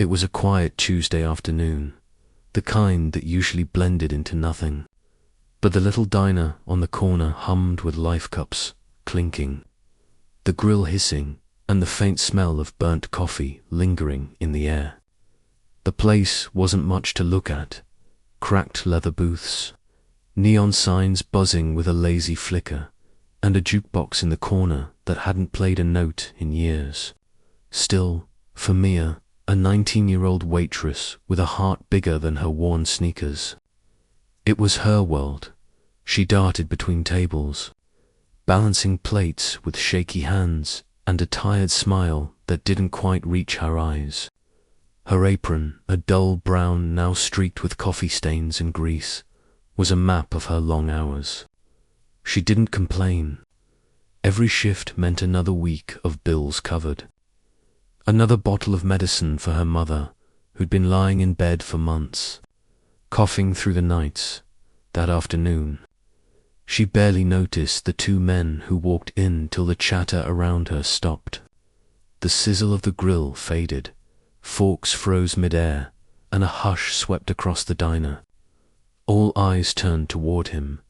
It was a quiet Tuesday afternoon, the kind that usually blended into nothing. But the little diner on the corner hummed with life cups clinking, the grill hissing, and the faint smell of burnt coffee lingering in the air. The place wasn't much to look at. Cracked leather booths, neon signs buzzing with a lazy flicker, and a jukebox in the corner that hadn't played a note in years. Still, for Mia, a 19-year-old waitress with a heart bigger than her worn sneakers. It was her world. She darted between tables, balancing plates with shaky hands and a tired smile that didn't quite reach her eyes. Her apron, a dull brown now streaked with coffee stains and grease, was a map of her long hours. She didn't complain. Every shift meant another week of bills covered. Another bottle of medicine for her mother, who'd been lying in bed for months, coughing through the nights. That afternoon, she barely noticed the two men who walked in till the chatter around her stopped. The sizzle of the grill faded, forks froze mid-air, and a hush swept across the diner. All eyes turned toward him,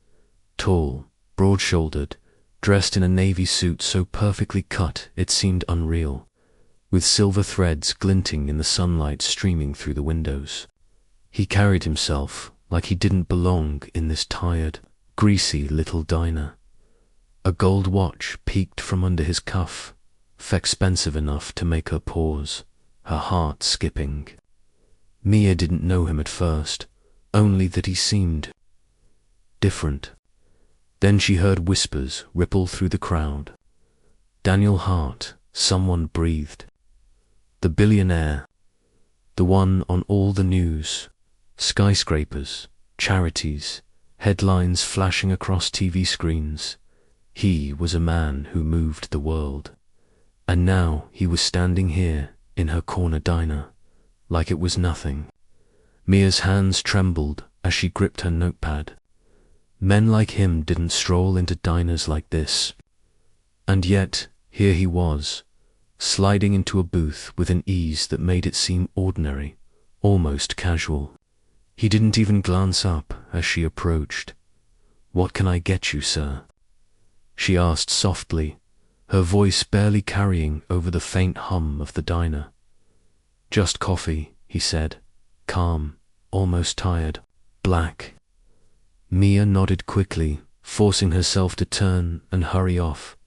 tall, broad-shouldered, dressed in a navy suit so perfectly cut it seemed unreal, with silver threads glinting in the sunlight streaming through the windows. He carried himself like he didn't belong in this tired, greasy little diner. A gold watch peeked from under his cuff, expensive enough to make her pause, her heart skipping. Mia didn't know him at first, only that he seemed different. Then she heard whispers ripple through the crowd. Daniel Hart, someone breathed. The billionaire, the one on all the news, skyscrapers, charities, headlines flashing across TV screens. He was a man who moved the world. And now he was standing here in her corner diner, like it was nothing. Mia's hands trembled as she gripped her notepad. Men like him didn't stroll into diners like this. And yet, here he was, sliding into a booth with an ease that made it seem ordinary, almost casual. He didn't even glance up as she approached. "What can I get you, sir?" she asked softly, her voice barely carrying over the faint hum of the diner. "Just coffee," he said, calm, almost tired. "Black." Mia nodded quickly, forcing herself to turn and hurry off,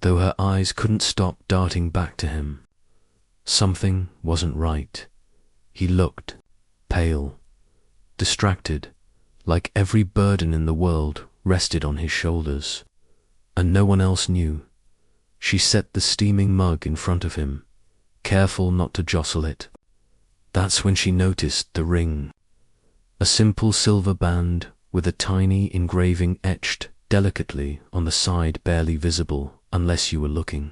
though her eyes couldn't stop darting back to him. Something wasn't right. He looked pale, distracted, like every burden in the world rested on his shoulders, and no one else knew. She set the steaming mug in front of him, careful not to jostle it. That's when she noticed the ring. A simple silver band with a tiny engraving etched delicately on the side, barely visible unless you were looking.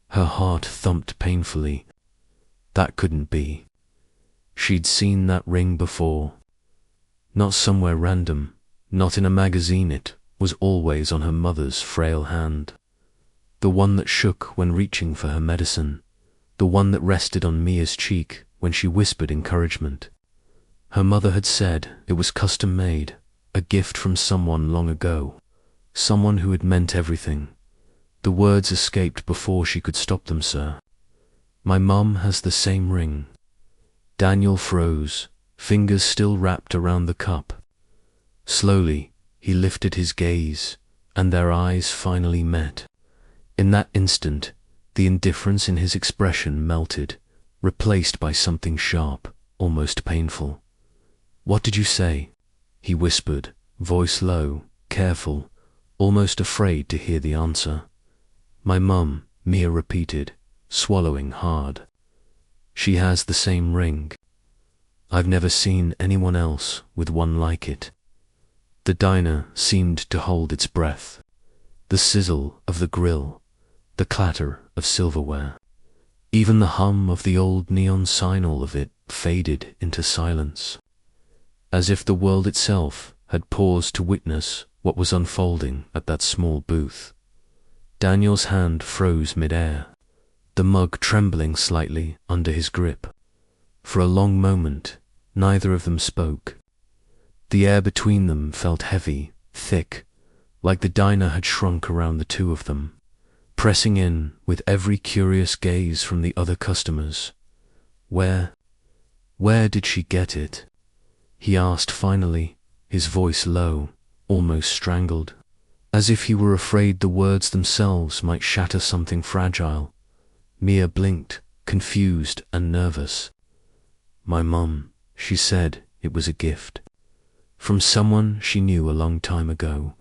Her heart thumped painfully. That couldn't be. She'd seen that ring before. Not somewhere random, not in a magazine. It was always on her mother's frail hand. The one that shook when reaching for her medicine. The one that rested on Mia's cheek when she whispered encouragement. Her mother had said it was custom made, a gift from someone long ago, someone who had meant everything. The words escaped before she could stop them. "Sir, my mum has the same ring." Daniel froze, fingers still wrapped around the cup. Slowly, he lifted his gaze, and their eyes finally met. In that instant, the indifference in his expression melted, replaced by something sharp, almost painful. "What did you say?" he whispered, voice low, careful, almost afraid to hear the answer. "My mum," Mia repeated, swallowing hard. "She has the same ring. I've never seen anyone else with one like it." The diner seemed to hold its breath. The sizzle of the grill, the clatter of silverware, even the hum of the old neon sign, all of it faded into silence, as if the world itself had paused to witness what was unfolding at that small booth. Daniel's hand froze mid-air, the mug trembling slightly under his grip. For a long moment, neither of them spoke. The air between them felt heavy, thick, like the diner had shrunk around the two of them, pressing in with every curious gaze from the other customers. Where did she get it? He asked finally, his voice low, almost strangled, as if he were afraid the words themselves might shatter something fragile. Mia blinked, confused and nervous. My mum, she said it was a gift. From someone she knew a long time ago.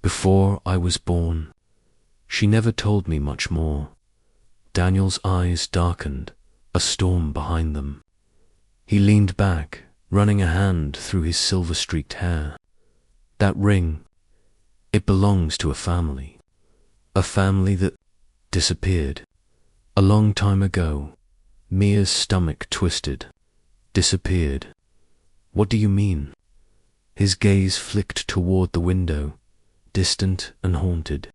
Before I was born. She never told me much more. Daniel's eyes darkened, a storm behind them. He leaned back, running a hand through his silver-streaked hair. That ring, it belongs to a family. A family that disappeared. A long time ago. Mia's stomach twisted. Disappeared. What do you mean? His gaze flicked toward the window, distant and haunted.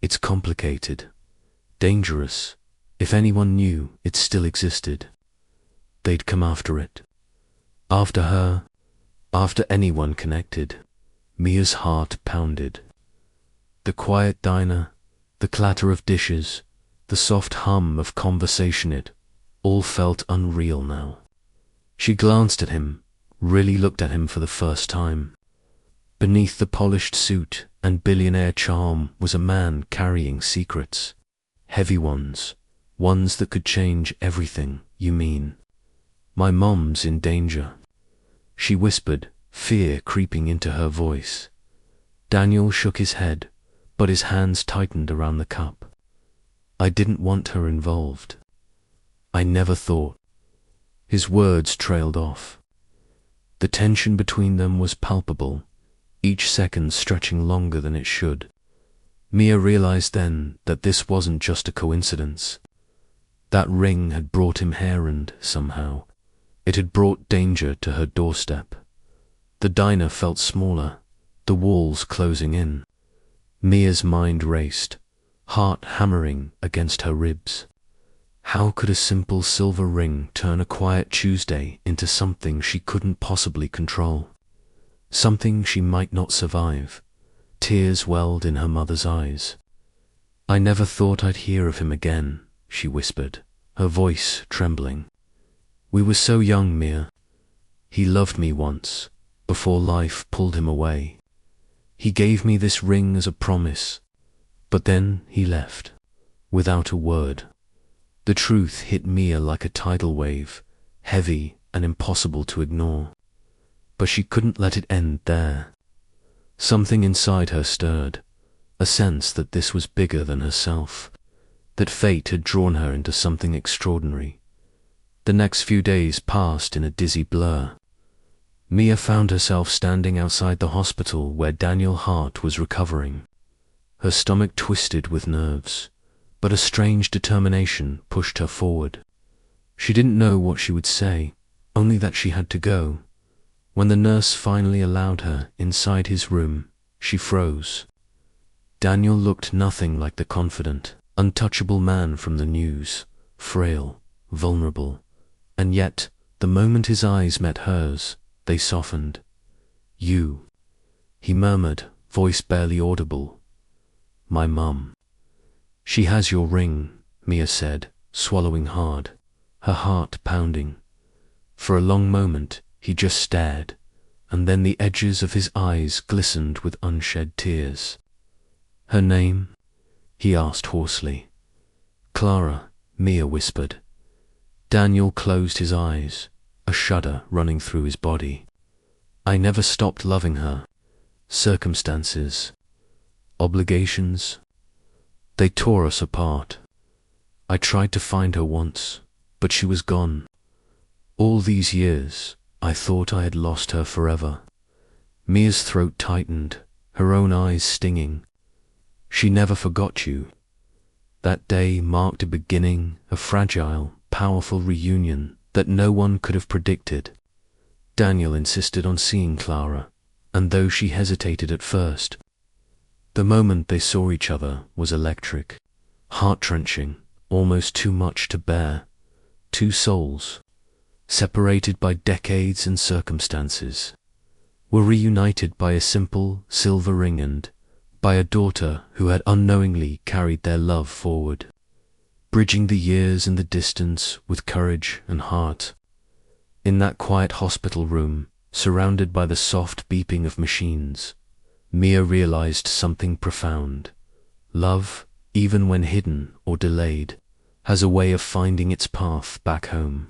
It's complicated. Dangerous. If anyone knew it still existed, they'd come after it. After her. After anyone connected. Mia's heart pounded. The quiet diner, the clatter of dishes, the soft hum of conversation, it all felt unreal now. She glanced at him, really looked at him for the first time. Beneath the polished suit and billionaire charm was a man carrying secrets. Heavy ones, ones that could change everything. You mean? My mom's in danger, she whispered, fear creeping into her voice. Daniel shook his head, but his hands tightened around the cup. I didn't want her involved. I never thought. His words trailed off. The tension between them was palpable, each second stretching longer than it should. Mia realized then that this wasn't just a coincidence. That ring had brought him here, and somehow it had brought danger to her doorstep. The diner felt smaller, the walls closing in. Mia's mind raced, heart hammering against her ribs. How could a simple silver ring turn a quiet Tuesday into something she couldn't possibly control? Something she might not survive. Tears welled in her mother's eyes. I never thought I'd hear of him again, she whispered, her voice trembling. We were so young, Mia. He loved me once, before life pulled him away. He gave me this ring as a promise, but then he left, without a word. The truth hit Mia like a tidal wave, heavy and impossible to ignore. But she couldn't let it end there. Something inside her stirred, a sense that this was bigger than herself, that fate had drawn her into something extraordinary. The next few days passed in a dizzy blur. Mia found herself standing outside the hospital where Daniel Hart was recovering. Her stomach twisted with nerves, but a strange determination pushed her forward. She didn't know what she would say, only that she had to go. When the nurse finally allowed her inside his room, she froze. Daniel looked nothing like the confident, untouchable man from the news, frail, vulnerable, and yet, the moment his eyes met hers, they softened. You, he murmured, voice barely audible. My mum. She has your ring, Mia said, swallowing hard, her heart pounding. For a long moment, he just stared, and then the edges of his eyes glistened with unshed tears. Her name? He asked hoarsely. Clara, Mia whispered. Daniel closed his eyes, a shudder running through his body. I never stopped loving her. Circumstances, obligations, they tore us apart. I tried to find her once, but she was gone. All these years, I thought I had lost her forever. Mia's throat tightened, her own eyes stinging. She never forgot you. That day marked a beginning, a fragile, powerful reunion that no one could have predicted. Daniel insisted on seeing Clara, and though she hesitated at first, the moment they saw each other was electric, heart-wrenching, almost too much to bear. Two souls, separated by decades and circumstances, were reunited by a simple silver ring and by a daughter who had unknowingly carried their love forward, bridging the years and the distance with courage and heart. In that quiet hospital room, surrounded by the soft beeping of machines, Mia realized something profound. Love, even when hidden or delayed, has a way of finding its path back home.